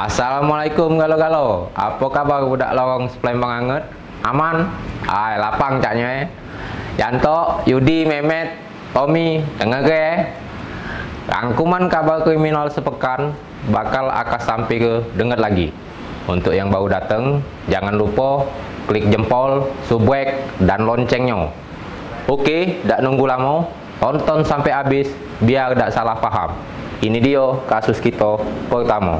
Assalamualaikum galo-galo. Apa kabar budak lorong Palembang anget? Aman? Lapang caknya. Yanto, Yudi, Mehmet, Tommy, dengar ke? Rangkuman kabar kriminal sepekan bakal akan sampai ke dengar lagi. Untuk yang baru datang, jangan lupa klik jempol, subscribe, dan loncengnya. Oke, tak nunggu lama, tonton sampai habis biar tak salah paham. Ini dia kasus kita pertama.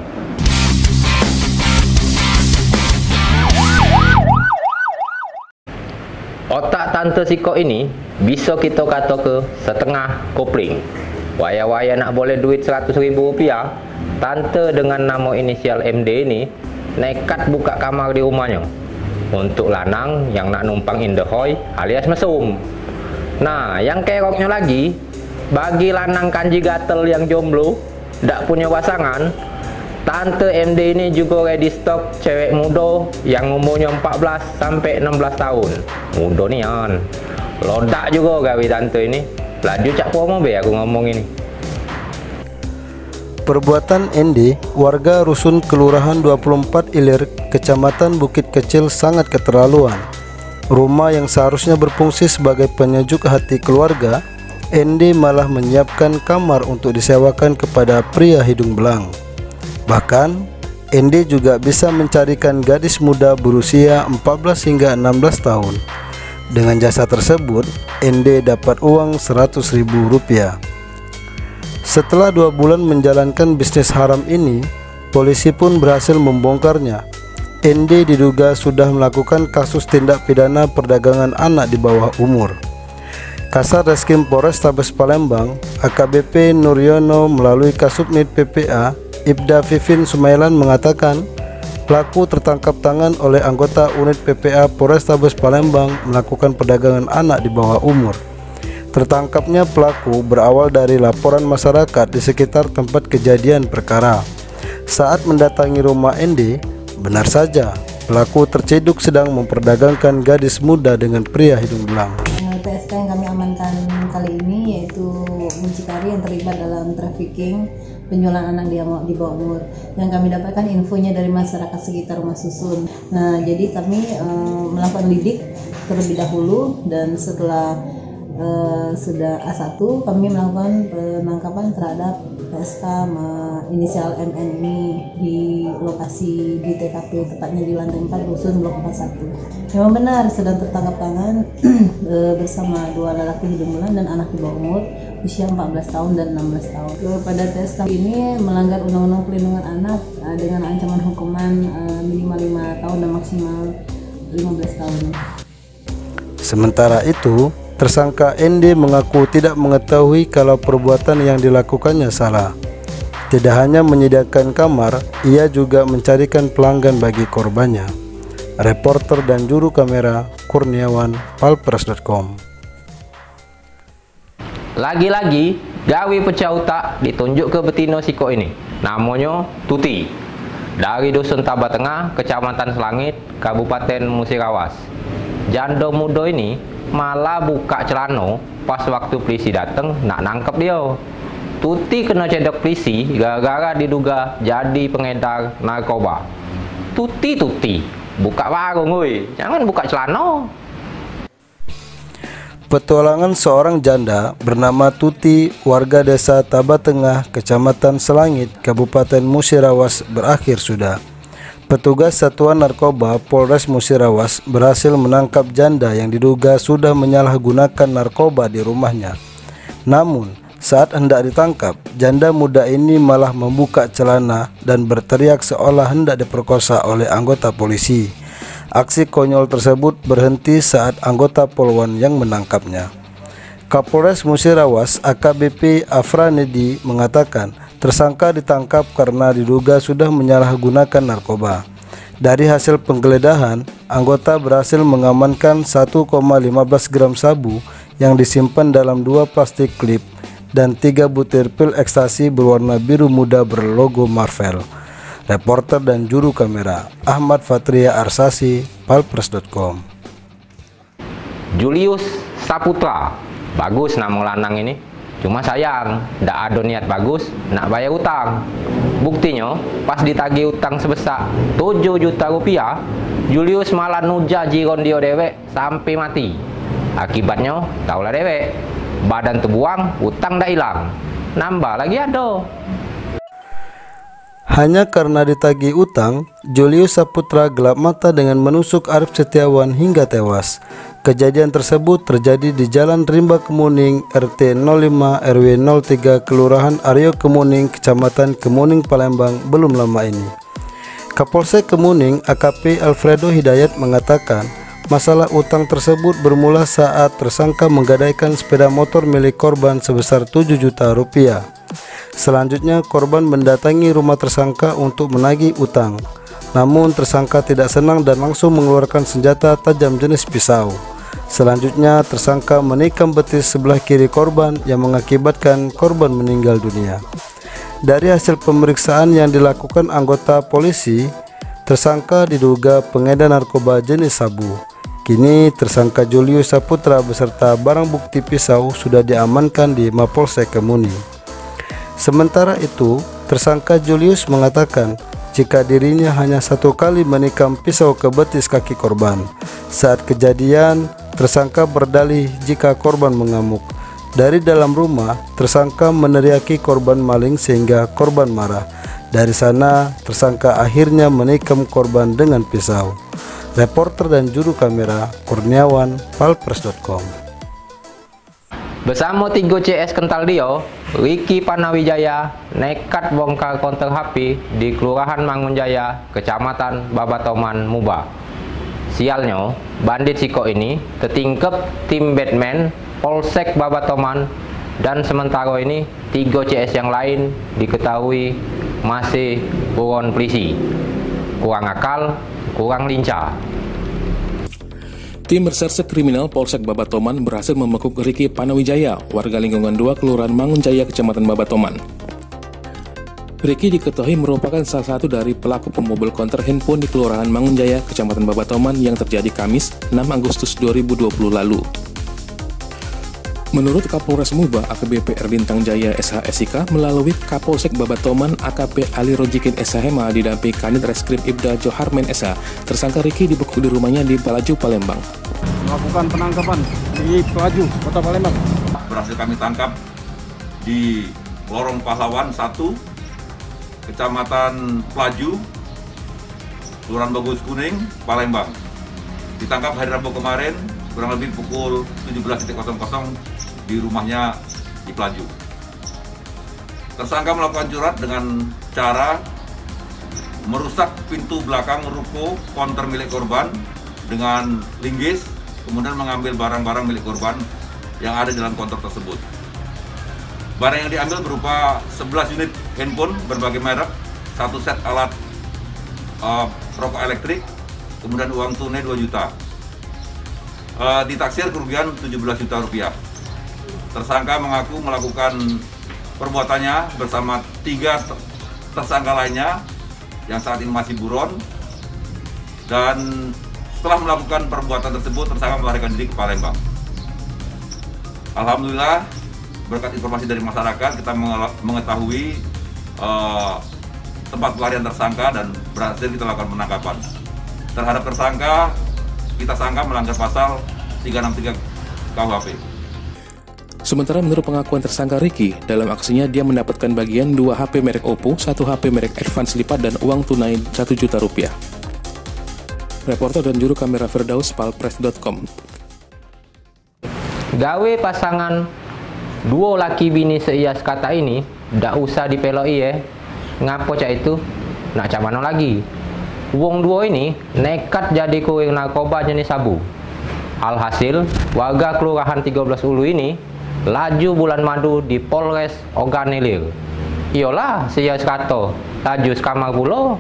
Otak tante Siko ini bisa kita kata ke setengah kopling. Waya-waya nak boleh duit 100.000 rupiah, tante dengan nama inisial MD ini nekat buka kamar di rumahnya untuk lanang yang nak numpang in the hoy alias mesum. Nah, yang keroknya lagi, bagi lanang kanji gatel yang jomblo, tak punya pasangan, tante MD ini juga ready stock cewek muda yang umurnya 14 sampai 16 tahun. Muda nih kan. Lodak juga gawe tante ini. Laju cak promo be aku ngomong ini. Perbuatan ND, warga Rusun Kelurahan 24 Ilir, Kecamatan Bukit Kecil sangat keterlaluan. Rumah yang seharusnya berfungsi sebagai penyejuk hati keluarga, ND malah menyiapkan kamar untuk disewakan kepada pria hidung belang. Bahkan, ND juga bisa mencarikan gadis muda berusia 14 hingga 16 tahun. Dengan jasa tersebut, ND dapat uang 100.000 rupiah. Setelah 2 bulan menjalankan bisnis haram ini, polisi pun berhasil membongkarnya. ND diduga sudah melakukan kasus tindak pidana perdagangan anak di bawah umur. Kasar Reskrim Polrestabes Palembang, AKBP Nuryono melalui Kasubnit PPA Ibda Vivin Sumailan mengatakan, pelaku tertangkap tangan oleh anggota unit PPA Polrestabes Palembang melakukan perdagangan anak di bawah umur. Tertangkapnya pelaku berawal dari laporan masyarakat di sekitar tempat kejadian perkara. Saat mendatangi rumah ND, benar saja pelaku terciduk sedang memperdagangkan gadis muda dengan pria hidung belang. PSK yang kami amankan kali ini yaitu muncikari yang terlibat dalam trafficking penjualan anak di bawah umur. Yang kami dapatkan infonya dari masyarakat sekitar rumah susun. Nah, jadi kami melakukan lidik terlebih dahulu, dan setelah sudah A1 kami melakukan penangkapan terhadap PSK inisial MN ini di lokasi di TKP, tepatnya di lantai 4 Rusun Blok 41. Memang benar sedang tertangkap tangan bersama 2 lelaki hidung belang dan anak di bawah umur usia 14 tahun dan 16 tahun. Pada PSK ini melanggar Undang-Undang Perlindungan Anak dengan ancaman hukuman minimal 5 tahun dan maksimal 15 tahun. Sementara itu, tersangka ND mengaku tidak mengetahui kalau perbuatan yang dilakukannya salah. Tidak hanya menyediakan kamar, ia juga mencarikan pelanggan bagi korbannya. Reporter dan juru kamera Kurniawan, palpres.com. Lagi-lagi gawe pecah otak ditunjuk ke betina Siko ini. Namanya Tuti. Dari Dusun Taba Tengah, Kecamatan Selangit, Kabupaten Musirawas. Janda muda ini malah buka celana pas waktu polisi datang nak nangkep dia. Tuti kena cedok polisi gara-gara diduga jadi pengedar narkoba. Tuti, buka warung woi, jangan buka celana. Petualangan seorang janda bernama Tuti, warga desa Taba Tengah, Kecamatan Selangit, Kabupaten Musirawas berakhir sudah. Petugas Satuan Narkoba Polres Musirawas berhasil menangkap janda yang diduga sudah menyalahgunakan narkoba di rumahnya. Namun, saat hendak ditangkap, janda muda ini malah membuka celana dan berteriak seolah hendak diperkosa oleh anggota polisi. Aksi konyol tersebut berhenti saat anggota Polwan yang menangkapnya. Kapolres Musirawas AKBP Afranedi mengatakan, tersangka ditangkap karena diduga sudah menyalahgunakan narkoba. Dari hasil penggeledahan, anggota berhasil mengamankan 1,15 gram sabu yang disimpan dalam 2 plastik klip dan 3 butir pil ekstasi berwarna biru muda berlogo Marvel. Reporter dan juru kamera Ahmad Fatria Arsasi, palpres.com. Julius Saputra, bagus nama lanang ini. Cuma sayang, ndak ada niat bagus nak bayar utang. Buktinya, pas ditagih utang sebesar 7 juta rupiah, Julius malah nuja jiron dia dewek sampai mati. Akibatnya, taulah dewek, badan terbuang, utang dah hilang, nambah lagi ada. Hanya karena ditagih utang, Julius Saputra gelap mata dengan menusuk Arif Setiawan hingga tewas. Kejadian tersebut terjadi di Jalan Rimba Kemuning, RT 05 RW 03, Kelurahan Aryo Kemuning, Kecamatan Kemuning, Palembang, belum lama ini. Kapolsek Kemuning AKP Alfredo Hidayat mengatakan, masalah utang tersebut bermula saat tersangka menggadaikan sepeda motor milik korban sebesar 7 juta rupiah. Selanjutnya korban mendatangi rumah tersangka untuk menagih utang. Namun tersangka tidak senang dan langsung mengeluarkan senjata tajam jenis pisau. Selanjutnya tersangka menikam betis sebelah kiri korban yang mengakibatkan korban meninggal dunia. Dari hasil pemeriksaan yang dilakukan anggota polisi, tersangka diduga pengedar narkoba jenis sabu. Kini tersangka Julius Saputra beserta barang bukti pisau sudah diamankan di Mapolsek Kemuning. Sementara itu, tersangka Julius mengatakan jika dirinya hanya 1 kali menikam pisau ke betis kaki korban. Saat kejadian, tersangka berdalih jika korban mengamuk. Dari dalam rumah, tersangka meneriaki korban maling sehingga korban marah. Dari sana, tersangka akhirnya menikam korban dengan pisau. Reporter dan juru kamera Kurniawan, palpres.com. Bersama 3 CS kental dia, Ricky Panawijaya nekat bongkar konter HP di Kelurahan Mangunjaya, Kecamatan Babatoman, Muba. Sialnya, bandit Siko ini tertingkap tim Batman Polsek Babatoman, dan sementara ini 3 CS yang lain diketahui masih buron polisi. Kurang akal, kurang lincah. Tim Reserse Kriminal Polsek Babatoman berhasil membekuk Ricky Panawijaya, warga lingkungan 2 Kelurahan Mangunjaya, Kecamatan Babatoman. Ricky diketahui merupakan salah satu dari pelaku pemobol konter handphone di Kelurahan Mangunjaya, Kecamatan Babatoman yang terjadi Kamis 6 Agustus 2020 lalu. Menurut Kapolres Muba AKBP Erdintang Jaya SH.SIK melalui Kapolsek Babatoman AKP Ali Rojikin SH.Hema didampingi Kanit Reskrim Ibda Joharmen SH, tersangka Ricky dibekuk di rumahnya di Pelaju, Palembang. Melakukan penangkapan di Pelaju, Kota Palembang. Berhasil kami tangkap di Lorong Pahlawan 1, Kecamatan Pelaju, Kelurahan Bagus Kuning, Palembang. Ditangkap hari Rabu kemarin, kurang lebih pukul 17.00 di rumahnya di Pelaju. Tersangka melakukan curat dengan cara merusak pintu belakang ruko konter milik korban dengan linggis, kemudian mengambil barang-barang milik korban yang ada di dalam konter tersebut. Barang yang diambil berupa 11 unit handphone berbagai merek, 1 set alat rokok elektrik, kemudian uang tunai 2 juta. Ditaksir kerugian 17 juta rupiah. Tersangka mengaku melakukan perbuatannya bersama 3 tersangka lainnya yang saat ini masih buron, dan setelah melakukan perbuatan tersebut tersangka melarikan diri ke Palembang. Alhamdulillah, berkat informasi dari masyarakat kita mengetahui tempat pelarian tersangka dan berhasil kita lakukan penangkapan. Terhadap tersangka kita sangka melanggar pasal 363 KUHP. Sementara menurut pengakuan tersangka Ricky, dalam aksinya dia mendapatkan bagian 2 HP merek Oppo, 1 HP merek Advance lipat, dan uang tunai 1 juta rupiah. Reporter dan juru kamera Firdaus, palpres.com. Gawe pasangan 2 laki bini seias kata ini, ndak usah dipeloi ya. Ngapo cak itu? Nak cak mana lagi? Wong 2 ini nekat jadi kurir narkoba jenis sabu. Alhasil, warga Kelurahan 13 Ulu ini laju bulan madu di Polres Oganilir. Iyalah, seias kata, laju sekamar pulo.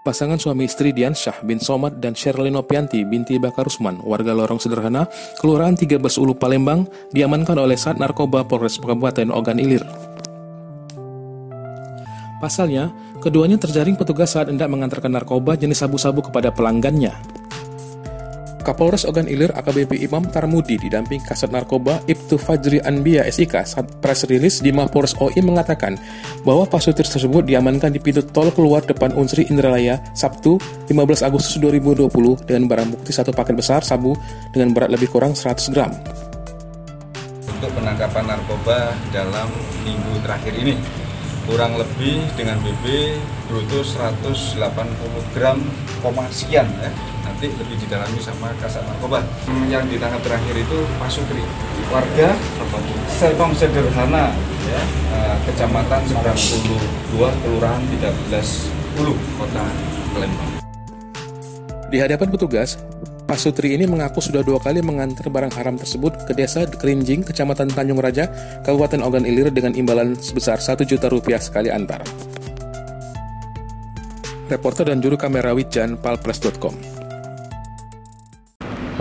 Pasangan suami istri Diansyah bin Somad dan Sherlyn Nopianti binti Bakar Usman, warga Lorong Sederhana, Kelurahan 13 Ulu Palembang, diamankan oleh Sat Narkoba Polres Kabupaten Ogan Ilir. Pasalnya, keduanya terjaring petugas saat hendak mengantarkan narkoba jenis sabu-sabu kepada pelanggannya. Kapolres Ogan Ilir AKBP Imam Tarmudi didamping Kasat Narkoba Ibtu Fajri Anbiya SIK saat press release di Mapolres OI mengatakan bahwa pasutri tersebut diamankan di pintu tol keluar depan Unsri Indralaya Sabtu 15 Agustus 2020 dengan barang bukti 1 paket besar sabu dengan berat lebih kurang 100 gram. Untuk penangkapan narkoba dalam minggu terakhir ini kurang lebih dengan BB bruto 180 gram, sekian ya. Nanti lebih didalami sama Kasat Narkoba. Yang ditangkap terakhir itu pasutri warga Serpong Sederhana ya, Kecamatan Seberang 2 Kelurahan 13 Kota Palembang. Di hadapan petugas, pasutri ini mengaku sudah 2 kali mengantar barang haram tersebut ke desa Kerinjing, Kecamatan Tanjung Raja, Kabupaten Ogan Ilir dengan imbalan sebesar Rp1 juta sekali antar. Reporter dan juru kamera Wijan, palpres.com.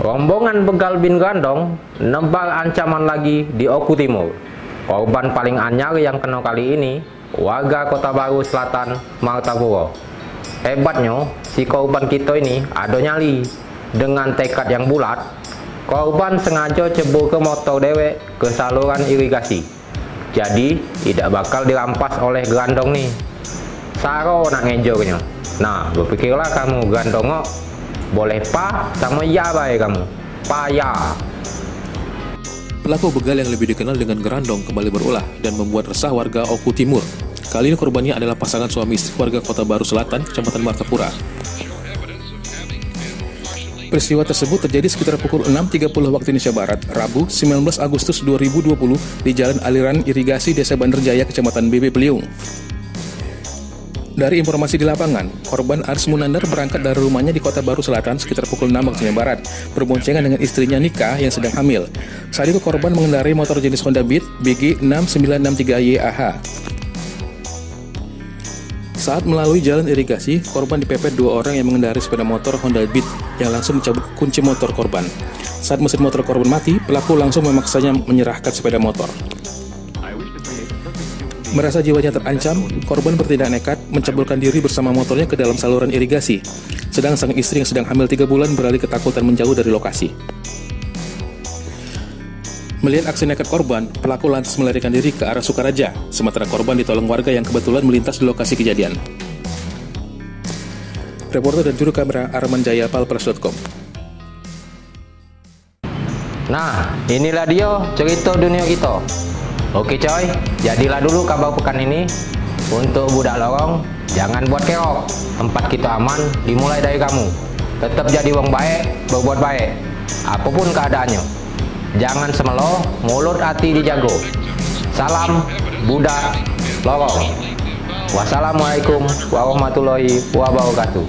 Rombongan begal bin gandong nebak ancaman lagi di Oku Timur. Korban paling anyar yang kena kali ini warga Kota Baru Selatan, Martapura. Hebatnya si korban kita ini ada nyali. Dengan tekad yang bulat, korban sengaja cebur ke motor dewek ke saluran irigasi. Jadi tidak bakal dirampas oleh gandong nih. Saro nak ngejornya. Nah, berpikirlah kamu gandong boleh pa sama ya baik kamu. Payah. Pelaku begal yang lebih dikenal dengan gerandong kembali berulah dan membuat resah warga Oku Timur. Kali ini korbannya adalah pasangan suami istri warga Kota Baru Selatan, Kecamatan Martapura. Peristiwa tersebut terjadi sekitar pukul 6.30 waktu Indonesia Barat, Rabu 19 Agustus 2020 di Jalan Aliran Irigasi Desa Bandarjaya, Kecamatan BB Peliung. Dari informasi di lapangan, korban Aris Munandar berangkat dari rumahnya di Kota Baru Selatan sekitar pukul 6 waktu Indonesia Barat, berboncengan dengan istrinya Nika yang sedang hamil. Saat itu korban mengendarai motor jenis Honda Beat BG 6963YAH. Saat melalui jalan irigasi, korban dipepet 2 orang yang mengendarai sepeda motor Honda Beat yang langsung mencabut kunci motor korban. Saat mesin motor korban mati, pelaku langsung memaksanya menyerahkan sepeda motor. Merasa jiwanya terancam, korban bertindak nekat menceburkan diri bersama motornya ke dalam saluran irigasi. Sedang sang istri yang sedang hamil 3 bulan beralih ketakutan menjauh dari lokasi. Melihat aksi nekat korban, pelaku lantas melarikan diri ke arah Sukaraja, sementara korban ditolong warga yang kebetulan melintas di lokasi kejadian. Reporter dan juru kamera Arman Jaya, palpres.com. Nah, inilah dia cerita dunia kita. Oke coy, jadilah dulu kabar pekan ini. Untuk budak lorong, jangan buat keok. Tempat kita aman dimulai dari kamu. Tetap jadi wong baik, berbuat baik, apapun keadaannya. Jangan semelo, mulut hati dijago. Salam budak lorong. Wassalamualaikum warahmatullahi wabarakatuh.